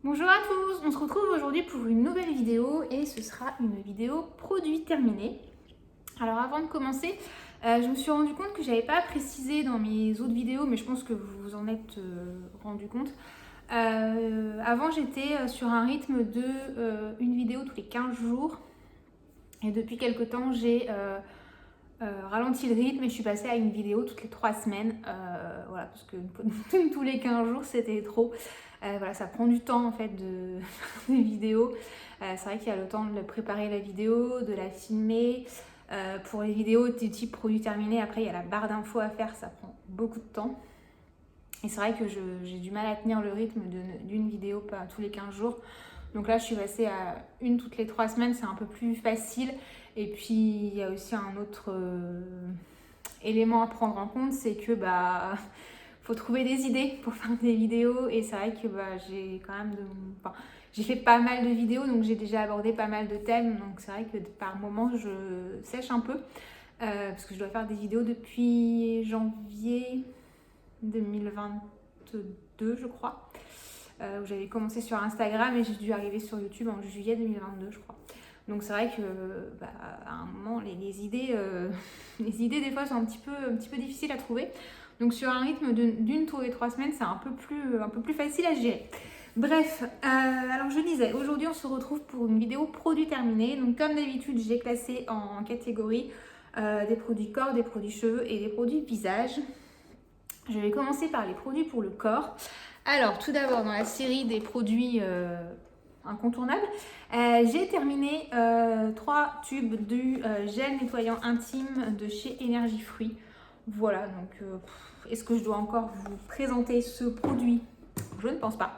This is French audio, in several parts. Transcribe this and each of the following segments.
Bonjour à tous, on se retrouve aujourd'hui pour une nouvelle vidéo et ce sera une vidéo produit terminé. Alors avant de commencer, je me suis rendu compte que j'avais pas précisé dans mes autres vidéos, mais je pense que vous vous en êtes rendu compte. Avant j'étais sur un rythme de une vidéo tous les 15 jours et depuis quelques temps j'ai ralenti le rythme et je suis passée à une vidéo toutes les 3 semaines. Voilà, parce que tous les 15 jours c'était trop. Voilà, ça prend du temps en fait de faire des vidéos. C'est vrai qu'il y a le temps de préparer la vidéo, de la filmer. Pour les vidéos du type produit terminé, après il y a la barre d'infos à faire, ça prend beaucoup de temps. Et c'est vrai que j'ai du mal à tenir le rythme d'une vidéo pas tous les 15 jours. Donc là, je suis passée à une toutes les 3 semaines, c'est un peu plus facile. Et puis, il y a aussi un autre élément à prendre en compte, c'est que faut trouver des idées pour faire des vidéos. Et c'est vrai que j'ai quand même j'ai fait pas mal de vidéos, donc j'ai déjà abordé pas mal de thèmes. Donc c'est vrai que par moments, je sèche un peu. Parce que je dois faire des vidéos depuis janvier 2022, je crois. Où j'avais commencé sur Instagram et j'ai dû arriver sur YouTube en juillet 2022, je crois. Donc c'est vrai que à un moment, les idées, les idées des fois sont un petit peu difficiles à trouver. Donc sur un rythme d'une tous les 3 semaines, c'est un peu plus facile à gérer. Bref, alors je disais, aujourd'hui on se retrouve pour une vidéo produit terminé. Donc comme d'habitude, j'ai classé en catégories des produits corps, des produits cheveux et des produits visage. Je vais commencer par les produits pour le corps. Alors, tout d'abord, dans la série des produits incontournables, j'ai terminé 3 tubes du gel nettoyant intime de chez Énergie Fruits. Voilà, donc est-ce que je dois encore vous présenter ce produit? Je ne pense pas.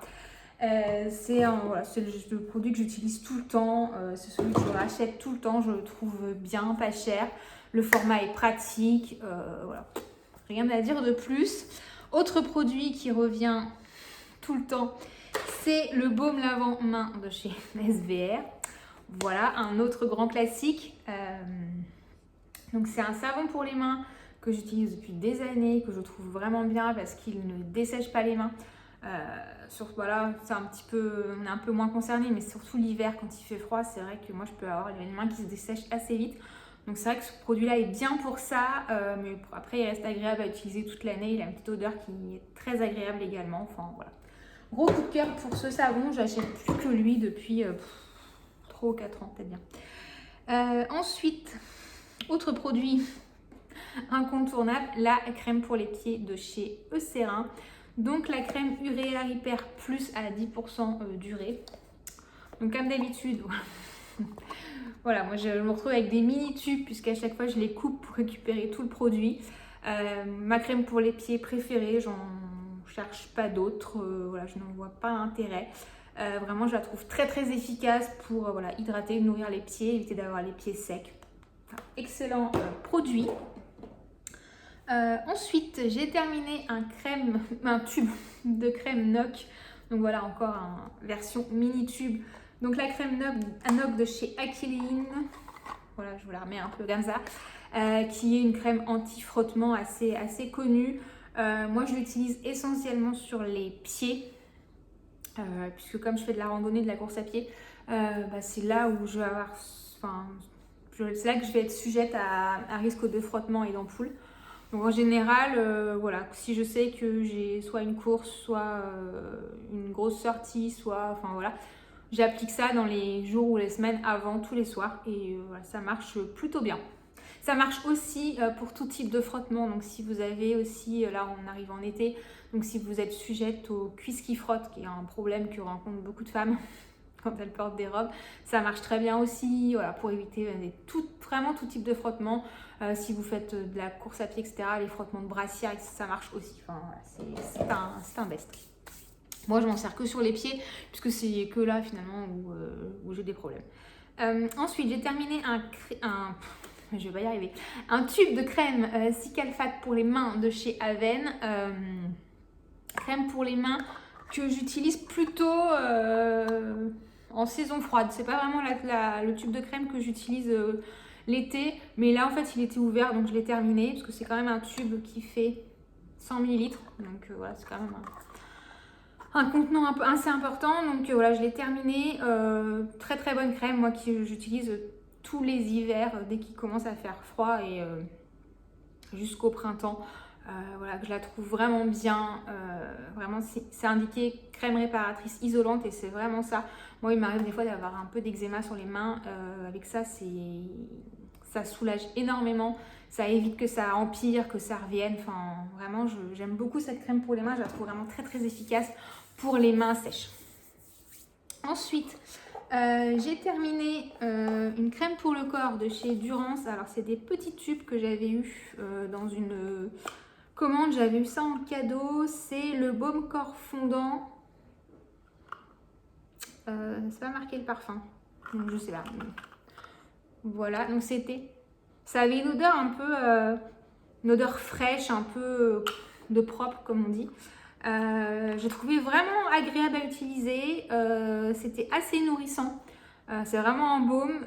C'est le produit que j'utilise tout le temps, c'est celui que je rachète tout le temps, je le trouve bien, pas cher. Le format est pratique, voilà. Rien à dire de plus. Autre produit qui revient tout le temps, c'est le baume lavant main de chez SVR. Voilà, un autre grand classique. Donc c'est un savon pour les mains que j'utilise depuis des années, que je trouve vraiment bien parce qu'il ne dessèche pas les mains. Voilà, on est un peu moins concerné, mais surtout l'hiver quand il fait froid, c'est vrai que moi je peux avoir les mains qui se dessèchent assez vite. Donc c'est vrai que ce produit-là est bien pour ça, mais après il reste agréable à utiliser toute l'année. Il a une petite odeur qui est très agréable également. Enfin voilà. Gros coup de cœur pour ce savon, j'achète plus que lui depuis 3 ou 4 ans peut-être bien. Ensuite, autre produit incontournable, la crème pour les pieds de chez Eucerin. Donc la crème Urea Repair Plus à 10% durée. Donc comme d'habitude, voilà, moi je me retrouve avec des mini tubes puisqu'à chaque fois je les coupe pour récupérer tout le produit. Ma crème pour les pieds préférée, j'en cherche pas d'autres, voilà, je n'en vois pas l'intérêt. Vraiment je la trouve très très efficace pour hydrater, nourrir les pieds, éviter d'avoir les pieds secs. Enfin, excellent produit. Ensuite j'ai terminé un tube de crème NOC. Donc voilà, encore une version mini tube. Donc la crème NOC de chez Aquilin, voilà, je vous la remets un peu comme ça, qui est une crème anti-frottement assez connue. Moi je l'utilise essentiellement sur les pieds, puisque comme je fais de la randonnée, de la course à pied, c'est là où je vais avoir, c'est là que je vais être sujette à risque de frottement et d'ampoule. Donc en général, voilà, si je sais que j'ai soit une course, soit une grosse sortie, enfin voilà, j'applique ça dans les jours ou les semaines avant, tous les soirs, et voilà, ça marche plutôt bien. Ça marche aussi pour tout type de frottement, donc si vous avez aussi, là on arrive en été, donc si vous êtes sujette aux cuisses qui frottent, qui est un problème que rencontrent beaucoup de femmes quand elles portent des robes, ça marche très bien aussi, voilà, pour éviter vraiment tout type de frottement. Si vous faites de la course à pied, etc., les frottements de brassière, ça marche aussi. Enfin, voilà, c'est un best. Moi, je m'en sers que sur les pieds, puisque c'est que là, finalement, où j'ai des problèmes. Ensuite, j'ai terminé je vais pas y arriver. Un tube de crème Cicalfate pour les mains de chez Aven. Crème pour les mains que j'utilise plutôt en saison froide. C'est pas vraiment le tube de crème que j'utilise l'été, mais là en fait il était ouvert donc je l'ai terminé parce que c'est quand même un tube qui fait 100 ml, donc voilà, c'est quand même un contenant assez important. Donc voilà, je l'ai terminé. Très très bonne crème, moi qui j'utilise tous les hivers dès qu'il commence à faire froid et jusqu'au printemps. Voilà, que je la trouve vraiment bien. Vraiment, c'est indiqué crème réparatrice isolante et c'est vraiment ça. Moi, il m'arrive des fois d'avoir un peu d'eczéma sur les mains. Avec ça, ça soulage énormément. Ça évite que ça empire, que ça revienne. Enfin, vraiment, j'aime beaucoup cette crème pour les mains. Je la trouve vraiment très très efficace pour les mains sèches. Ensuite, j'ai terminé une crème pour le corps de chez Durance. Alors, c'est des petits tubes que j'avais eu dans une commande. J'avais eu ça en cadeau. C'est le baume corps fondant. C'est pas marqué le parfum. Donc, je sais pas. Voilà, donc ça avait une odeur un peu, une odeur fraîche, un peu de propre comme on dit. J'ai trouvé vraiment agréable à utiliser, c'était assez nourrissant. C'est vraiment un baume,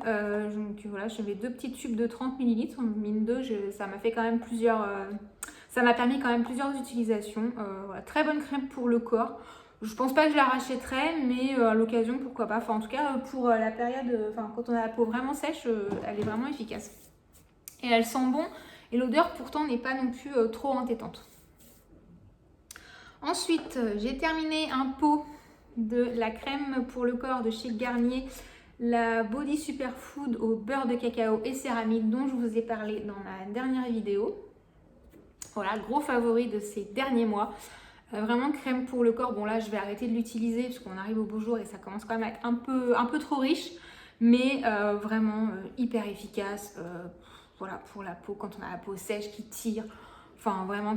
donc voilà, j'avais 2 petits tubes de 30 ml, mine de, ça m'a fait quand même ça m'a permis quand même plusieurs utilisations. Voilà, très bonne crème pour le corps. Je pense pas que je la rachèterais, mais à l'occasion, pourquoi pas. Enfin, en tout cas, pour la période, quand on a la peau vraiment sèche, elle est vraiment efficace. Et elle sent bon. Et l'odeur, pourtant, n'est pas non plus trop entêtante. Ensuite, j'ai terminé un pot de la crème pour le corps de chez Garnier. La Body Superfood au beurre de cacao et céramide dont je vous ai parlé dans ma dernière vidéo. Voilà, gros favori de ces derniers mois. Vraiment crème pour le corps. Bon là je vais arrêter de l'utiliser parce qu'on arrive au beau jour et ça commence quand même à être un peu trop riche. Mais vraiment hyper efficace. Voilà, pour la peau, quand on a la peau sèche qui tire. Enfin vraiment,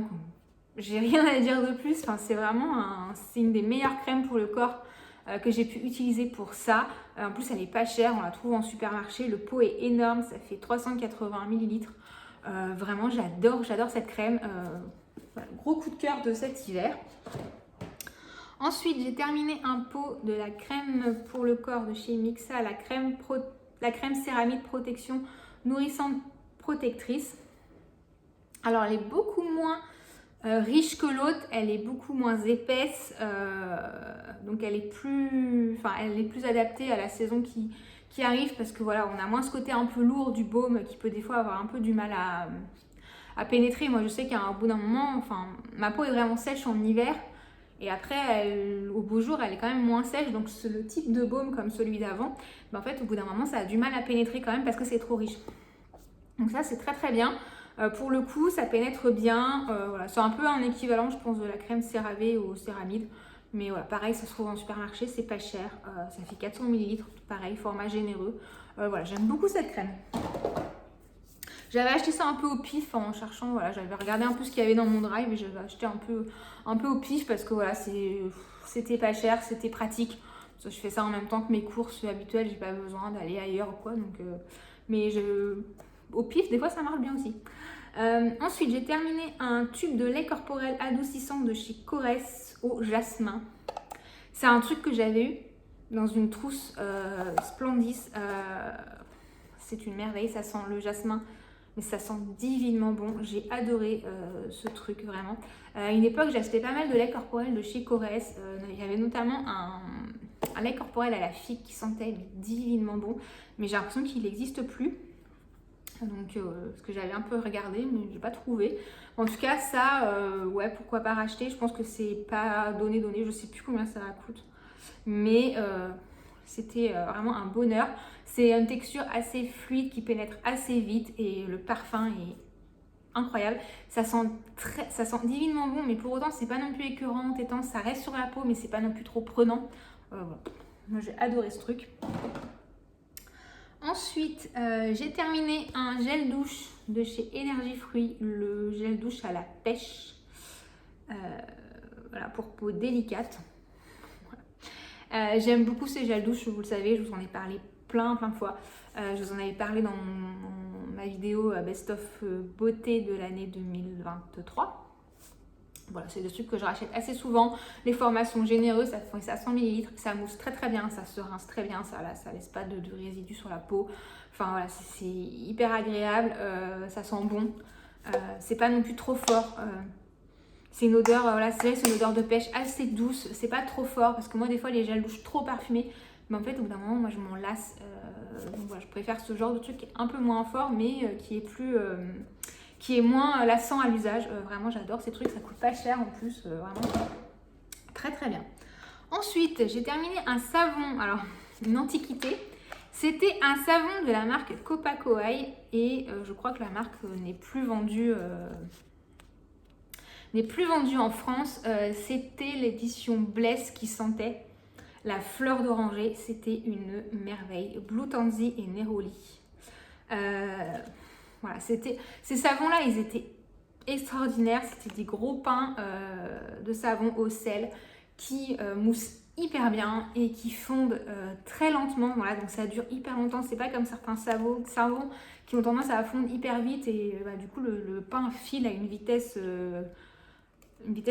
j'ai rien à dire de plus. Enfin, c'est une des meilleures crèmes pour le corps que j'ai pu utiliser pour ça. En plus elle est pas chère, on la trouve en supermarché. Le pot est énorme, ça fait 380 ml. Vraiment j'adore cette crème. Voilà, gros coup de cœur de cet hiver. Ensuite, j'ai terminé un pot de la crème pour le corps de chez Mixa, la crème céramide protection nourrissante protectrice. Alors, elle est beaucoup moins riche que l'autre, elle est beaucoup moins épaisse, donc elle est plus adaptée à la saison qui arrive parce que voilà, on a moins ce côté un peu lourd du baume qui peut des fois avoir un peu du mal à pénétrer. Moi je sais qu'au bout d'un moment, enfin ma peau est vraiment sèche en hiver et après au beau jour elle est quand même moins sèche, donc le type de baume comme celui d'avant, en fait au bout d'un moment ça a du mal à pénétrer quand même parce que c'est trop riche. Donc ça c'est très très bien. Pour le coup ça pénètre bien, voilà. C'est un peu un équivalent je pense de la crème CeraVe au céramide. Mais voilà, pareil, ça se trouve en supermarché, c'est pas cher, ça fait 400 ml, pareil, format généreux. Voilà, j'aime beaucoup cette crème. J'avais acheté ça un peu au pif en cherchant, voilà, j'avais regardé un peu ce qu'il y avait dans mon drive et j'avais acheté un peu au pif parce que voilà, c'était pas cher, c'était pratique. Je fais ça en même temps que mes courses habituelles, j'ai pas besoin d'aller ailleurs ou quoi. Donc, au pif, des fois ça marche bien aussi. Ensuite, j'ai terminé un tube de lait corporel adoucissant de chez Corès au jasmin. C'est un truc que j'avais eu dans une trousse Splendis. C'est une merveille, ça sent le jasmin, mais ça sent divinement bon. J'ai adoré ce truc, vraiment. À une époque, j'achetais pas mal de lait corporel de chez Corès. Il y avait notamment un lait corporel à la figue qui sentait divinement bon, mais j'ai l'impression qu'il n'existe plus. Donc, parce que j'avais un peu regardé, mais j'ai pas trouvé. En tout cas, ça, ouais, pourquoi pas racheter. Je pense que c'est pas donné. Je sais plus combien ça coûte. Mais c'était vraiment un bonheur. C'est une texture assez fluide qui pénètre assez vite et le parfum est incroyable. Ça sent divinement bon, mais pour autant, c'est pas non plus écœurant, entêtant. Ça reste sur la peau, mais c'est pas non plus trop prenant. Bon. Moi, j'ai adoré ce truc. Ensuite, j'ai terminé un gel douche de chez Énergie Fruits, le gel douche à la pêche, voilà, pour peau délicate. J'aime beaucoup ces gels douche, vous le savez, je vous en ai parlé plein de fois. Je vous en avais parlé dans ma vidéo Best of Beauté de l'année 2023. Voilà, c'est des trucs que je rachète assez souvent. Les formats sont généreux, ça fait 100 ml, ça mousse très très bien, ça se rince très bien, ça laisse pas de résidus sur la peau. Enfin voilà, c'est hyper agréable, ça sent bon. C'est pas non plus trop fort. C'est une odeur, voilà, c'est une odeur de pêche assez douce. C'est pas trop fort parce que moi, des fois, les gels douche trop parfumés. Mais en fait, au bout d'un moment, moi, je m'en lasse. Donc voilà, je préfère ce genre de truc qui est un peu moins fort, mais qui est moins lassant à l'usage. Vraiment, j'adore ces trucs. Ça coûte pas cher en plus. Vraiment très très bien. Ensuite, j'ai terminé un savon. Alors, une antiquité. C'était un savon de la marque Copacoay et je crois que la marque n'est plus vendue en France. C'était l'édition Bless qui sentait la fleur d'oranger. C'était une merveille. Blue Tansy et Neroli. Voilà, ces savons-là, ils étaient extraordinaires. C'était des gros pains de savon au sel qui moussent hyper bien et qui fondent très lentement. Voilà, donc ça dure hyper longtemps. C'est pas comme certains savons qui ont tendance à fondre hyper vite et du coup le pain file à une vitesse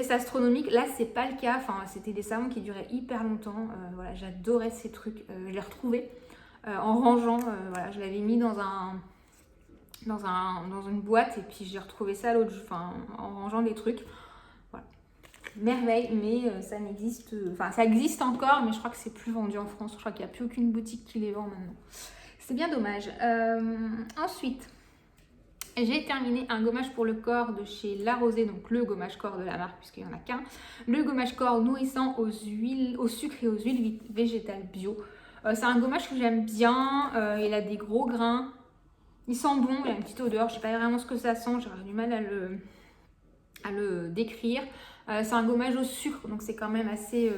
astronomique. Là, c'est pas le cas. Enfin, c'était des savons qui duraient hyper longtemps. Voilà, j'adorais ces trucs. Je les retrouvais en rangeant. Voilà, je l'avais mis dans une boîte et puis j'ai retrouvé ça en rangeant des trucs. Voilà. Merveille, mais ça existe encore, mais je crois que c'est plus vendu en France. Je crois qu'il n'y a plus aucune boutique qui les vend maintenant. C'est bien dommage. Ensuite, j'ai terminé un gommage pour le corps de chez La Rosée, donc le gommage corps de la marque, puisqu'il n'y en a qu'un. Le gommage corps nourrissant au sucre et aux huiles végétales bio. C'est un gommage que j'aime bien. Il a des gros grains. Il sent bon, il a une petite odeur. Je ne sais pas vraiment ce que ça sent. J'aurais du mal à le décrire. C'est un gommage au sucre, donc c'est quand même assez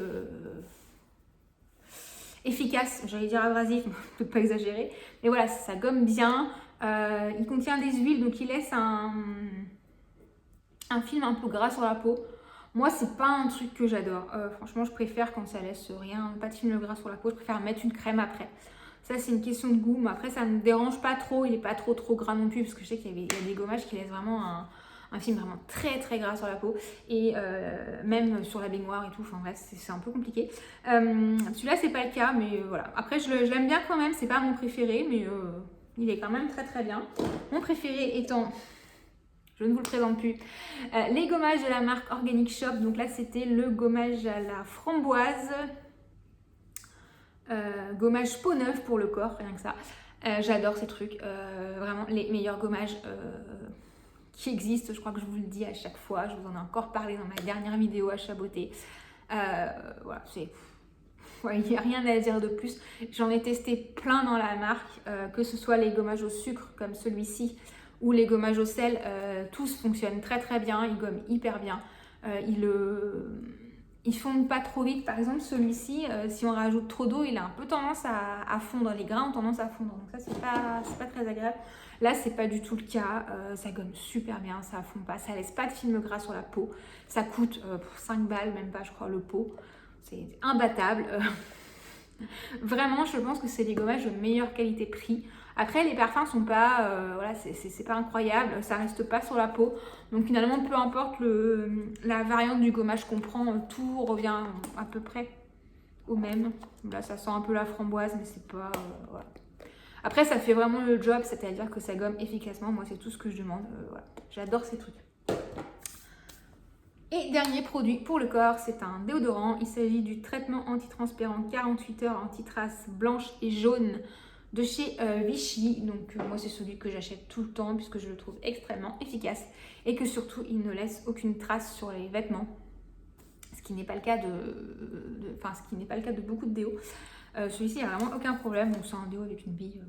efficace. J'allais dire abrasif, ne pas exagérer. Mais voilà, ça gomme bien. Il contient des huiles, donc il laisse un film un peu gras sur la peau. Moi, c'est pas un truc que j'adore. Franchement, je préfère quand ça laisse rien, pas de film gras sur la peau. Je préfère mettre une crème après. Ça, c'est une question de goût. Mais après, ça ne me dérange pas trop. Il n'est pas trop gras non plus, parce que je sais qu'il y a des gommages qui laissent vraiment un film vraiment très gras sur la peau. Et même sur la baignoire et tout. Enfin bref, c'est un peu compliqué. Celui-là, c'est pas le cas, mais voilà. Après, je l'aime bien quand même. C'est pas mon préféré, mais il est quand même très bien. Mon préféré étant, je ne vous le présente plus, les gommages de la marque Organic Shop. Donc là, c'était le gommage à la framboise. Gommage peau neuve pour le corps, rien que ça. J'adore ces trucs. Vraiment, les meilleurs gommages qui existent. Je crois que je vous le dis à chaque fois. Je vous en ai encore parlé dans ma dernière vidéo à Chaboté. Voilà, c'est... Ouais, il n'y a rien à dire de plus. J'en ai testé plein dans la marque, que ce soit les gommages au sucre comme celui-ci ou les gommages au sel, tous fonctionnent très bien, ils gomment hyper bien. Ils fondent pas trop vite. Par exemple, celui-ci, si on rajoute trop d'eau, il a un peu tendance à fondre. Les grains ont tendance à fondre. Donc ça, c'est pas très agréable. Là, c'est pas du tout le cas. Ça gomme super bien, ça fond pas, ça laisse pas de film gras sur la peau. Ça coûte 5 balles, même pas, je crois, le pot. C'est imbattable. Vraiment, je pense que c'est des gommages de meilleure qualité-prix. Après, les parfums sont pas, voilà, c'est pas incroyable, ça reste pas sur la peau. Donc finalement, peu importe la variante du gommage qu'on prend, tout revient à peu près au même. Là, ça sent un peu la framboise, mais c'est pas, voilà. Après, ça fait vraiment le job, c'est-à-dire que ça gomme efficacement. Moi, c'est tout ce que je demande. Voilà. J'adore ces trucs. Et dernier produit pour le corps, c'est un déodorant. Il s'agit du traitement anti-transpirant 48 heures anti-traces blanches et jaunes de chez Vichy. Donc moi, c'est celui que j'achète tout le temps puisque je le trouve extrêmement efficace et que surtout, il ne laisse aucune trace sur les vêtements. Ce qui n'est pas le cas de beaucoup de déos. Celui-ci, il n'y a vraiment aucun problème. Donc c'est un déo avec une bille.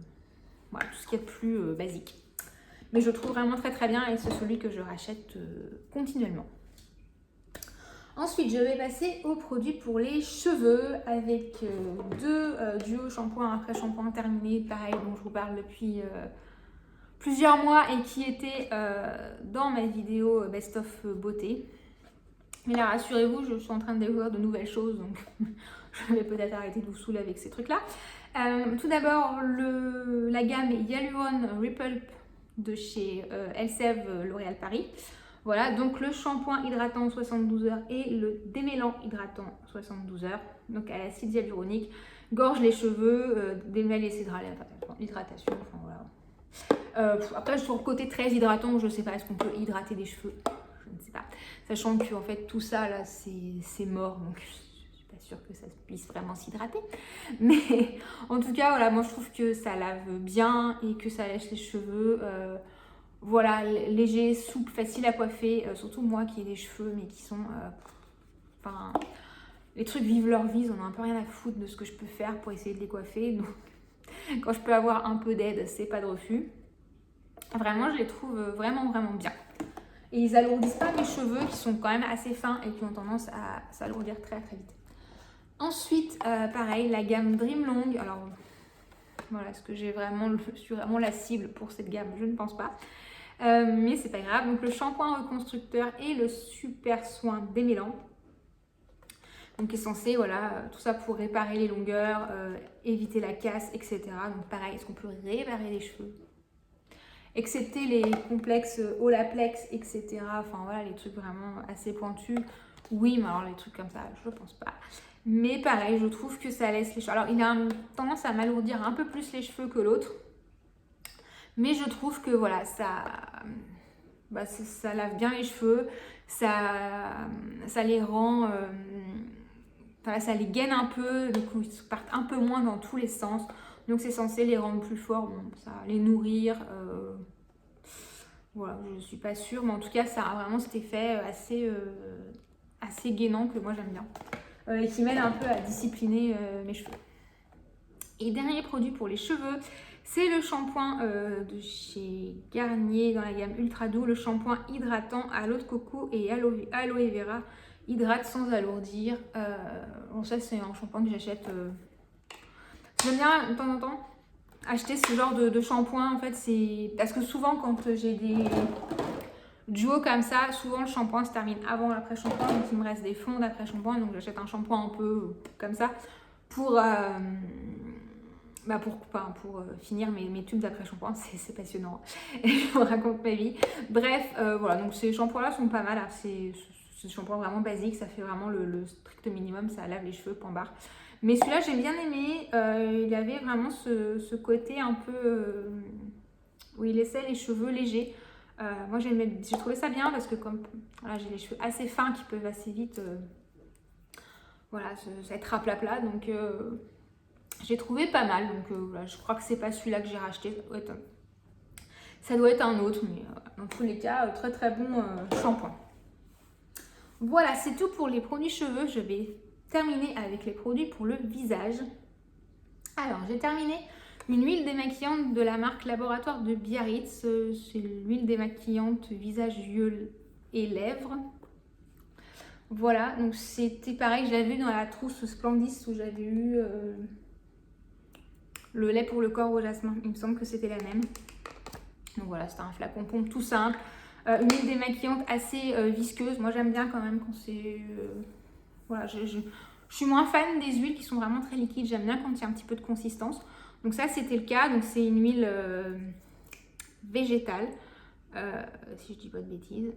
Voilà, tout ce qui est plus basique. Mais je le trouve vraiment très bien et c'est celui que je rachète continuellement. Ensuite, je vais passer aux produits pour les cheveux avec deux duos shampoing après shampoing terminé, pareil, dont je vous parle depuis plusieurs mois et qui étaient dans ma vidéo Best of Beauté. Mais là, rassurez-vous, je suis en train de découvrir de nouvelles choses, donc je vais peut-être arrêter de vous saouler avec ces trucs-là. Tout d'abord, la gamme Hyaluron Repulp de chez Elseve L'Oréal Paris. Voilà, donc le shampoing hydratant 72 heures et le démêlant hydratant 72 heures, donc à l'acide hyaluronique, gorge les cheveux, démêle et l'hydratation, enfin voilà. Après, sur le côté très hydratant, je sais pas, est-ce qu'on peut hydrater des cheveux? je ne sais pas. Sachant que en fait tout ça là c'est mort, donc je suis pas sûre que ça puisse vraiment s'hydrater. Mais en tout cas voilà, moi je trouve que ça lave bien et que ça lèche les cheveux. Voilà, léger, souple, facile à coiffer, surtout moi qui ai des cheveux mais qui sont... Enfin, les trucs vivent leur vie, on a un peu rien à foutre de ce que je peux faire pour essayer de les coiffer. Donc quand je peux avoir un peu d'aide, c'est pas de refus. Vraiment, je les trouve vraiment bien. Et ils alourdissent pas mes cheveux qui sont quand même assez fins et qui ont tendance à s'alourdir très vite. Ensuite, pareil, la gamme Dream Long. Alors voilà, est-ce que je suis vraiment la cible pour cette gamme? Je ne pense pas. Mais c'est pas grave. Donc le shampoing reconstructeur et le super soin démêlant. Donc qui est censé, voilà, tout ça pour réparer les longueurs, éviter la casse, etc. Donc pareil, est-ce qu'on peut réparer les cheveux? Excepté les complexes Olaplex, etc. Enfin voilà, les trucs vraiment assez pointus. Oui, mais alors les trucs comme ça, je pense pas. Mais pareil, je trouve que ça laisse les cheveux. Alors il a tendance à m'alourdir un peu plus les cheveux que l'autre. Mais je trouve que voilà, ça lave bien les cheveux. Ça les rend... Enfin, ça les gaine un peu, donc ils partent un peu moins dans tous les sens. Donc c'est censé les rendre plus forts, bon, ça, les nourrir. Voilà, je ne suis pas sûre, mais en tout cas ça a vraiment cet effet assez gainant que moi j'aime bien. Et qui m'aide un peu à discipliner mes cheveux. Et dernier produit pour les cheveux, c'est le shampoing de chez Garnier dans la gamme Ultra Doux, le shampoing hydratant à l'eau de coco et aloe vera. Hydrate sans alourdir. Bon, ça c'est un shampoing que j'achète. J'aime bien de temps en temps acheter ce genre de shampoing. En fait, c'est parce que souvent quand j'ai des duos comme ça, souvent le shampoing se termine avant l'après-shampoing, donc il me reste des fonds d'après-shampoing, donc j'achète un shampoing un peu comme ça pour finir mes tubes d'après-shampoing. C'est passionnant. Et je vous raconte ma vie. Bref, voilà, donc ces shampoings-là sont pas mal. C'est shampoing vraiment basique, ça fait vraiment le strict minimum, ça lave les cheveux, point barre. Mais celui-là, j'ai bien aimé. Il avait vraiment ce côté un peu où il laissait les cheveux légers. Moi, j'ai trouvé ça bien parce que comme voilà, j'ai les cheveux assez fins qui peuvent assez vite voilà, être raplapla. Donc, j'ai trouvé pas mal. Donc, voilà, je crois que c'est pas celui-là que j'ai racheté. Ça doit être un autre, mais dans tous les cas, très bon shampoing. Voilà, c'est tout pour les produits cheveux. Je vais terminer avec les produits pour le visage. Alors, j'ai terminé une huile démaquillante de la marque Laboratoire de Biarritz. C'est l'huile démaquillante visage, yeux et lèvres. Voilà, donc c'était pareil, je l'avais vu dans la trousse Splendis où j'avais eu le lait pour le corps au jasmin. Il me semble que c'était la même. Donc voilà, c'était un flacon pompe tout simple. Une huile démaquillante assez visqueuse. Moi j'aime bien quand même quand c'est... voilà, je suis moins fan des huiles qui sont vraiment très liquides. J'aime bien quand il y a un petit peu de consistance. Donc ça c'était le cas. Donc c'est une huile végétale. Si je dis pas de bêtises.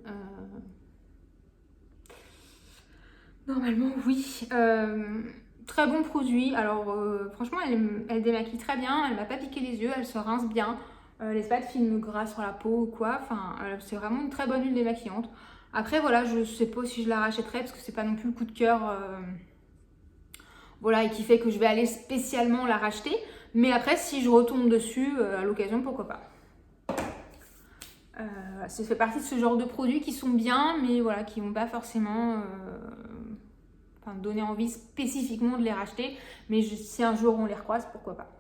Normalement oui. Très bon produit. Alors franchement elle démaquille très bien. Elle m'a pas piqué les yeux. Elle se rince bien. Les pas de film gras sur la peau ou quoi. Enfin, c'est vraiment une très bonne huile démaquillante. Après, voilà, je sais pas si je la rachèterai parce que c'est pas non plus le coup de cœur. Voilà, et qui fait que je vais aller spécialement la racheter. Mais après, si je retombe dessus à l'occasion, pourquoi pas. Ça fait partie de ce genre de produits qui sont bien, mais voilà, qui n'ont pas forcément donné envie spécifiquement de les racheter. Mais si un jour on les recroise, pourquoi pas.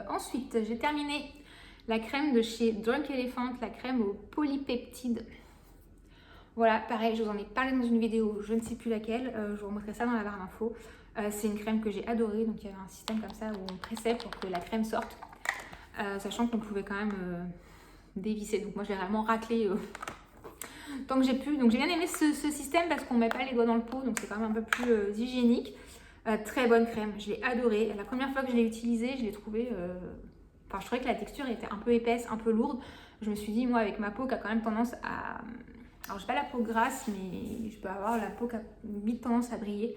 Ensuite, j'ai terminé la crème de chez Drunk Elephant, la crème aux polypeptides. Voilà, pareil, je vous en ai parlé dans une vidéo, je ne sais plus laquelle, je vous remettrai ça dans la barre d'infos. C'est une crème que j'ai adorée, donc il y avait un système comme ça où on pressait pour que la crème sorte, sachant qu'on pouvait quand même dévisser. Donc moi j'ai vraiment raclé tant que j'ai pu. Donc j'ai bien aimé ce système parce qu'on ne met pas les doigts dans le pot, donc c'est quand même un peu plus hygiénique. Très bonne crème, je l'ai adorée. La première fois que je l'ai utilisée, je l'ai trouvée... je trouvais que la texture était un peu épaisse, un peu lourde. Je me suis dit, moi, avec ma peau qui a quand même tendance Alors j'ai pas la peau grasse, mais je peux avoir la peau qui a vite tendance à briller.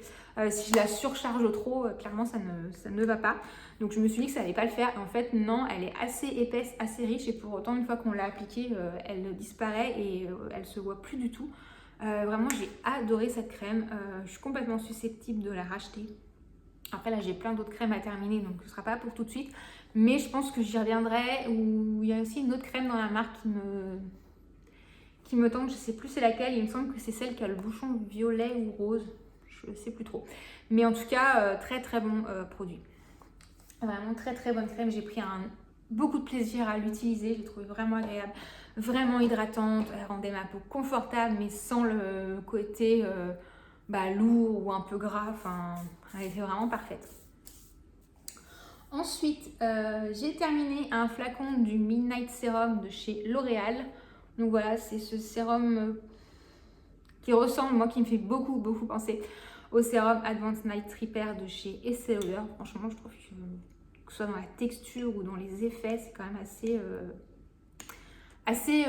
Si je la surcharge trop, clairement ça ne va pas. Donc je me suis dit que ça allait pas le faire. En fait non, elle est assez épaisse, assez riche, et pour autant une fois qu'on l'a appliquée, elle disparaît et elle se voit plus du tout. Vraiment j'ai adoré cette crème. Je suis complètement susceptible de la racheter. Après là j'ai plein d'autres crèmes à terminer, donc ce sera pas pour tout de suite. Mais je pense que j'y reviendrai. Ou il y a aussi une autre crème dans la marque qui me tente, je sais plus c'est laquelle, il me semble que c'est celle qui a le bouchon violet ou rose, je sais plus trop. Mais en tout cas, très très bon produit. Vraiment très très bonne crème, j'ai pris beaucoup de plaisir à l'utiliser, j'ai trouvé vraiment agréable, vraiment hydratante, elle rendait ma peau confortable mais sans le côté lourd ou un peu gras, enfin elle était vraiment parfaite. Ensuite, j'ai terminé un flacon du Midnight Serum de chez L'Oréal. Donc voilà, c'est ce sérum qui ressemble, moi qui me fait beaucoup penser au sérum Advanced Night Repair de chez Estée Lauder. Franchement, je trouve que ce soit dans la texture ou dans les effets, c'est quand même assez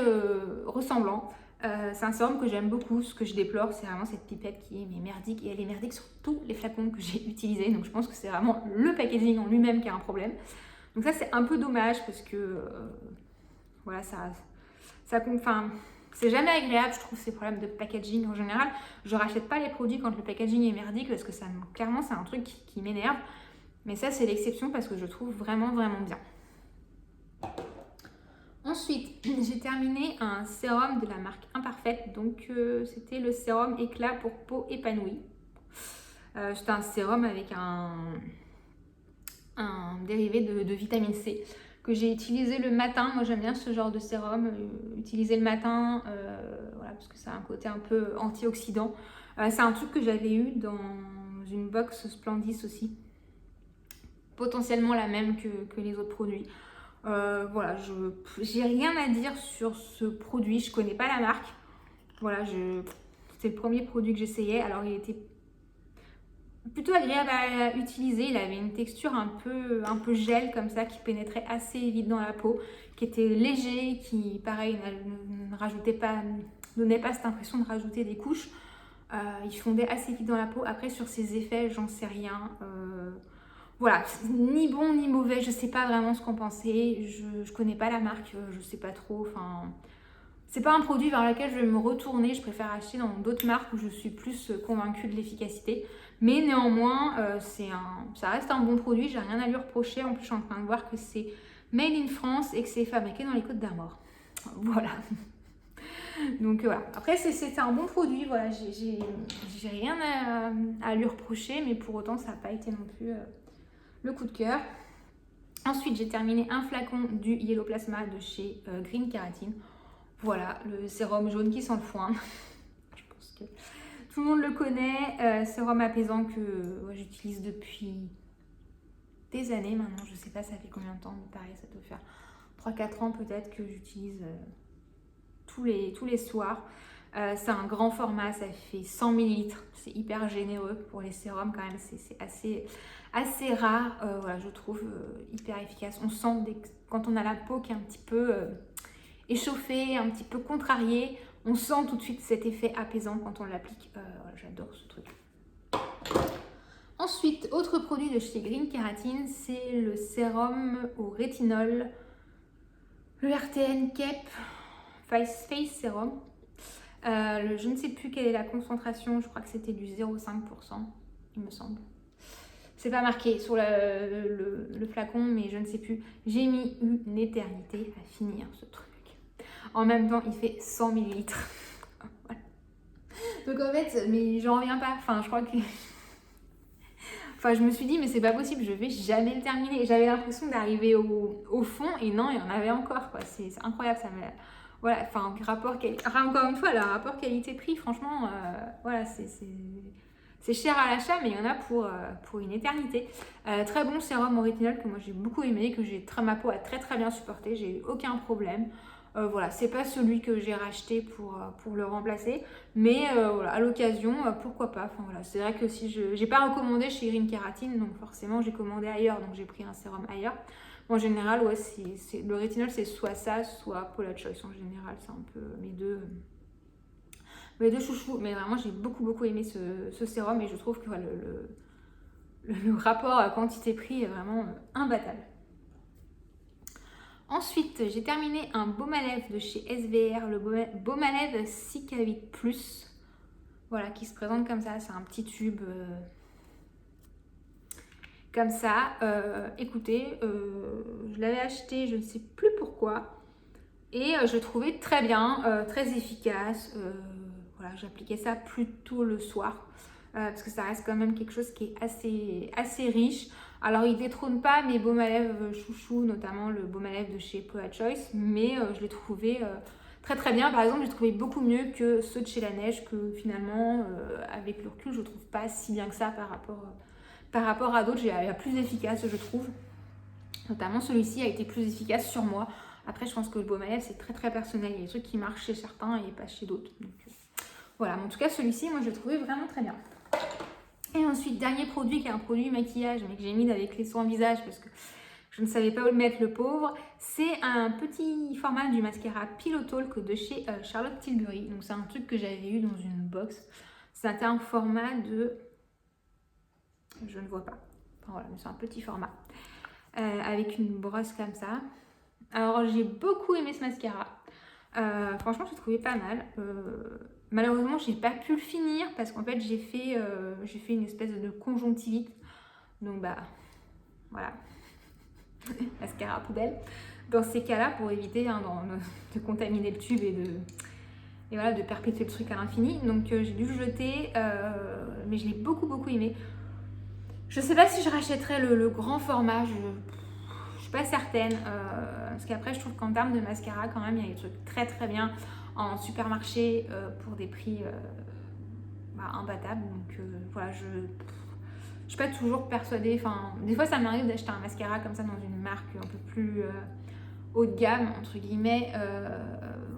ressemblant. C'est un sérum que j'aime beaucoup. Ce que je déplore, c'est vraiment cette pipette qui est merdique, et elle est merdique sur tous les flacons que j'ai utilisés. Donc je pense que c'est vraiment le packaging en lui-même qui a un problème. Donc ça, c'est un peu dommage parce que voilà, enfin, c'est jamais agréable, je trouve, ces problèmes de packaging en général. Je rachète pas les produits quand le packaging est merdique parce que clairement c'est un truc qui m'énerve. Mais ça, c'est l'exception parce que je trouve vraiment bien. Ensuite, j'ai terminé un sérum de la marque Imparfaite. Donc c'était le sérum éclat pour peau épanouie. C'était un sérum avec un dérivé de vitamine C que j'ai utilisé le matin. Moi j'aime bien ce genre de sérum, utiliser le matin, voilà, parce que ça a un côté un peu antioxydant. C'est un truc que j'avais eu dans une box Splendis aussi, potentiellement la même que les autres produits. Voilà, j'ai rien à dire sur ce produit, je connais pas la marque. Voilà, c'était le premier produit que j'essayais. Alors il était plutôt agréable à utiliser, il avait une texture un peu gel comme ça, qui pénétrait assez vite dans la peau, qui était léger, qui pareil ne donnait pas cette impression de rajouter des couches. Il fondait assez vite dans la peau. Après sur ses effets, j'en sais rien. Voilà, ni bon ni mauvais, je sais pas vraiment ce qu'en penser, je connais pas la marque, je sais pas trop, enfin... C'est pas un produit vers lequel je vais me retourner, je préfère acheter dans d'autres marques où je suis plus convaincue de l'efficacité. Mais néanmoins, ça reste un bon produit, j'ai rien à lui reprocher. En plus, je suis en train de voir que c'est made in France et que c'est fabriqué dans les Côtes d'Armor. Voilà. Donc voilà. Après, c'est un bon produit, voilà, j'ai rien à lui reprocher, mais pour autant, ça n'a pas été non plus le coup de cœur. Ensuite, j'ai terminé un flacon du Yellow Plasma de chez Green Keratin. Voilà, le sérum jaune qui sent le foin. Je pense que tout le monde le connaît. Sérum apaisant que j'utilise depuis des années maintenant. Je sais pas ça fait combien de temps, mais pareil, ça doit faire 3-4 ans peut-être que j'utilise tous les soirs. C'est un grand format, ça fait 100 ml. C'est hyper généreux pour les sérums quand même. C'est assez rare, voilà, je trouve hyper efficace. On sent quand on a la peau qui est un petit peu... échauffé, un petit peu contrarié, on sent tout de suite cet effet apaisant quand on l'applique. Voilà, j'adore ce truc. Ensuite, autre produit de chez Green Keratin, c'est le sérum au rétinol, le RTN Cape Face Serum. Je ne sais plus quelle est la concentration, je crois que c'était du 0,5%, il me semble. C'est pas marqué sur le flacon, mais je ne sais plus. J'ai mis une éternité à finir ce truc. En même temps, il fait 100 ml. Voilà. Donc en fait, mais j'en reviens pas. Enfin, je crois que... Enfin, je me suis dit, mais c'est pas possible, je vais jamais le terminer. J'avais l'impression d'arriver au fond, et non, il y en avait encore, quoi. C'est incroyable, ça me... Voilà, enfin, encore une fois, le rapport qualité-prix, franchement, voilà, c'est cher à l'achat, mais il y en a pour une éternité. Très bon sérum au rétinol que moi j'ai beaucoup aimé, que ma peau a très bien supporté, j'ai eu aucun problème. Voilà, c'est pas celui que j'ai racheté pour le remplacer, mais voilà, à l'occasion, pourquoi pas. Enfin voilà, c'est vrai que si j'ai pas recommandé chez Green Keratin, donc forcément j'ai commandé ailleurs, donc j'ai pris un sérum ailleurs. En général, ouais, le rétinol c'est soit ça, soit Paula Choice. En général, c'est un peu mes les deux chouchous, mais vraiment j'ai beaucoup aimé ce sérum et je trouve que voilà, le rapport quantité-prix est vraiment imbattable. Ensuite, j'ai terminé un baume à lèvres de chez SVR, le baume à lèvres Cicavit Plus. Voilà, qui se présente comme ça, c'est un petit tube comme ça. Écoutez, je l'avais acheté, je ne sais plus pourquoi, et je le trouvais très bien, très efficace. Voilà, j'appliquais ça plutôt le soir, parce que ça reste quand même quelque chose qui est assez riche. Alors, il détrône pas mes baumes à lèvres chouchou, notamment le baume à lèvres de chez Poa Choice, mais je l'ai trouvé très bien. Par exemple, j'ai trouvé beaucoup mieux que ceux de chez La Neige, que finalement, avec le recul, je trouve pas si bien que ça par rapport à d'autres. Il y a plus efficace, je trouve. Notamment, celui-ci a été plus efficace sur moi. Après, je pense que le baume à lèvres, c'est très personnel. Il y a des trucs qui marchent chez certains et pas chez d'autres. Donc, voilà, mais en tout cas, celui-ci, moi, je l'ai trouvé vraiment très bien. Et ensuite, dernier produit qui est un produit maquillage, mais que j'ai mis avec les soins visage parce que je ne savais pas où le mettre, le pauvre. C'est un petit format du mascara Pillow Talk de chez Charlotte Tilbury. Donc, c'est un truc que j'avais eu dans une box. C'était un format de... Je ne vois pas. Enfin, voilà, mais c'est un petit format. Avec une brosse comme ça. Alors, j'ai beaucoup aimé ce mascara. Franchement, je l'ai trouvé pas mal. Malheureusement, j'ai pas pu le finir parce qu'en fait, j'ai fait une espèce de conjonctivite. Donc, bah, voilà. Mascara poubelle. Dans ces cas-là, pour éviter de contaminer le tube et voilà, de perpétuer le truc à l'infini. Donc, j'ai dû le jeter, mais je l'ai beaucoup aimé. Je sais pas si je rachèterais le grand format. Je suis pas certaine. Parce qu'après, je trouve qu'en termes de mascara, quand même, il y a des trucs très bien en supermarché pour des prix imbattables. Donc voilà, je suis pas toujours persuadée. Enfin, des fois, ça m'arrive d'acheter un mascara comme ça dans une marque un peu plus haut de gamme, entre guillemets.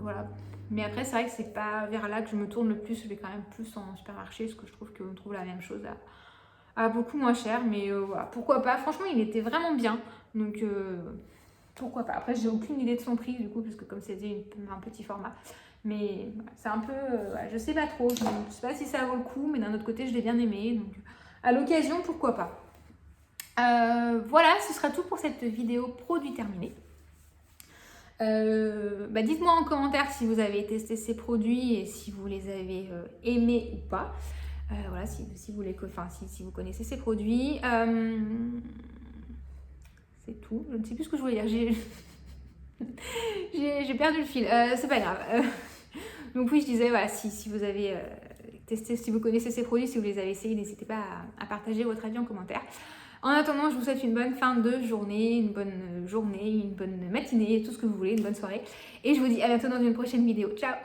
Voilà. Mais après, c'est vrai que c'est pas vers là que je me tourne le plus. Je vais quand même plus en supermarché parce que je trouve qu'on trouve la même chose à beaucoup moins cher. Mais voilà, pourquoi pas. Franchement, il était vraiment bien. Donc pourquoi pas. Après, j'ai aucune idée de son prix du coup, parce que comme c'était un petit format. Mais c'est un peu... je sais pas trop. Je sais pas si ça vaut le coup, mais d'un autre côté, je l'ai bien aimé. Donc à l'occasion, pourquoi pas. Voilà, ce sera tout pour cette vidéo produit terminée. Dites-moi en commentaire si vous avez testé ces produits et si vous les avez aimés ou pas. Voilà, si vous connaissez ces produits. C'est tout. Je ne sais plus ce que je voulais dire. J'ai perdu le fil. C'est pas grave. Donc oui, je disais, voilà, si vous avez testé, si vous connaissez ces produits, si vous les avez essayés, n'hésitez pas à partager votre avis en commentaire. En attendant, je vous souhaite une bonne fin de journée, une bonne matinée, tout ce que vous voulez, une bonne soirée. Et je vous dis à bientôt dans une prochaine vidéo. Ciao!